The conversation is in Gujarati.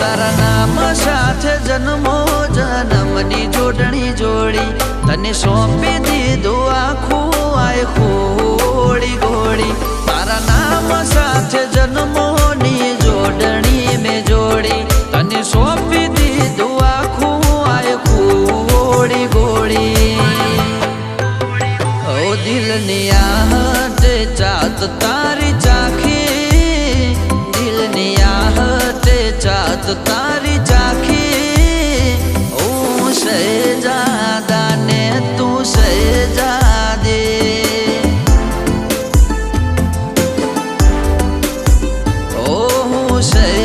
તારા નામ સાથે જન્મો જન્મની જોડણી જોડી તને સોંપી દીધું આખું આય ખોડી ગોળી તારા નામ સાથે જન્મોની જોડણી મેં જોડી તને સોંપી દીધું આખું આય ખોડી ગોળી ઓ દિલની આહટ ચાત તારી ચાખી દિલની આહટ ચાત તારી ચાખી હું શહેજાદા ને તું શહેજાદે ઓ હું શહેજાદા